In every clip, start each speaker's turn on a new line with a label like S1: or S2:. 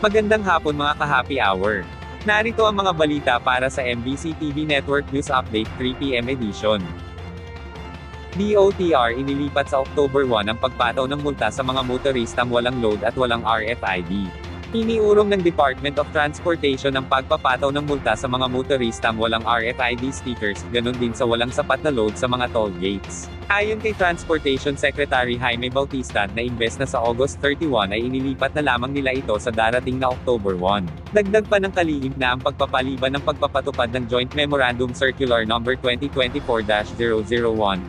S1: Magandang hapon mga ka-happy hour. Narito ang mga balita para sa MBC TV Network News Update 3 PM edition. DOTR inilipat sa October 1 ang pagpataw ng multa sa mga motoristang walang load at walang RFID. Iniurong ng Department of Transportation ang pagpapataw ng multa sa mga motoristang walang RFID stickers, ganun din sa walang sapat na load sa mga toll gates. Ayon kay Transportation Secretary Jaime Bautista, na imbes na sa August 31 ay inilipat na lamang nila ito sa darating na October 1. Dagdag pa ng kalihim na ang pagpapaliban ng pagpapatupad ng Joint Memorandum Circular No. 2024-001,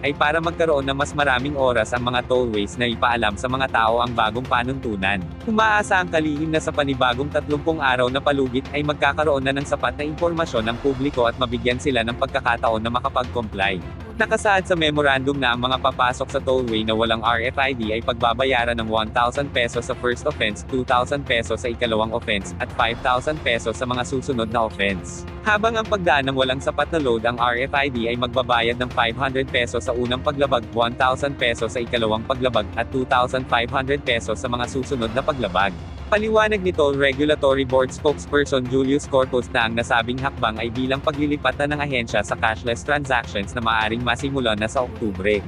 S1: ay para magkaroon ng mas maraming oras ang mga tollways na ipaalam sa mga tao ang bagong panuntunan. Umaasa ang kalihim na sa panibagong 30 araw na palugit ay magkakaroon na ng sapat na impormasyon ng publiko at mabigyan sila ng pagkakataon na makapag-comply. Nakasaad sa memorandum na ang mga papasok sa tollway na walang RFID ay pagbabayaran ng 1,000 pesos sa first offense, 2,000 pesos sa ikalawang offense, at 5,000 pesos sa mga susunod na offense. Habang ang pagdaan ng walang sapat na load ang RFID ay magbabayad ng 500 pesos sa unang paglabag, 1,000 pesos sa ikalawang paglabag, at 2,500 pesos sa mga susunod na paglabag. Paliwanag ni Toll Regulatory Board spokesperson Julius Corpus na ang nasabing hakbang ay bilang paglilipatan ng ahensya sa cashless transactions na maaaring masimulan na sa Oktubre.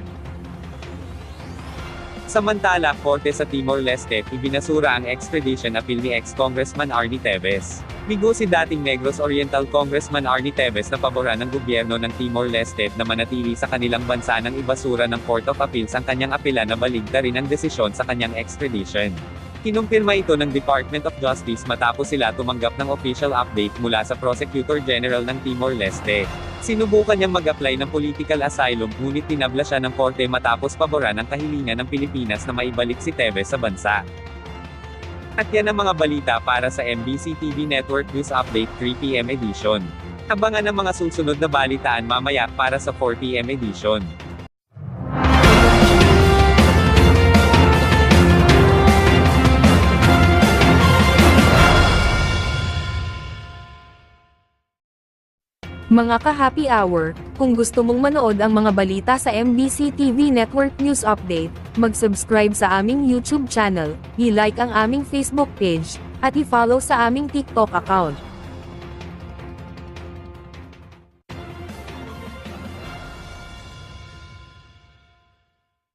S1: Samantala, Korte sa Timor-Leste, ibinasura ang extradition appeal ni ex-Congressman Arnie Teves. Bigo si dating Negros Oriental Congressman Arnie Teves na paboran ng gobyerno ng Timor-Leste na manatili sa kanilang bansa nang ibasura ng Court of Appeals ang kanyang apela na baligtarin ang desisyon sa kanyang extradition. Kinumpirma ito ng Department of Justice matapos sila tumanggap ng official update mula sa Prosecutor General ng Timor-Leste. Sinubukan niyang mag-apply ng political asylum, ngunit tinabla siya ng korte matapos paboran ang kahilingan ng Pilipinas na maibalik si Teves sa bansa. At yan ang mga balita para sa MBC TV Network News Update 3 PM edition. Abangan ang mga susunod na balitaan mamaya para sa 4 PM edition.
S2: Mga ka-happy hour, kung gusto mong manood ang mga balita sa MBC TV Network News Update, mag-subscribe sa aming YouTube channel, i-like ang aming Facebook page, at i-follow sa aming TikTok account.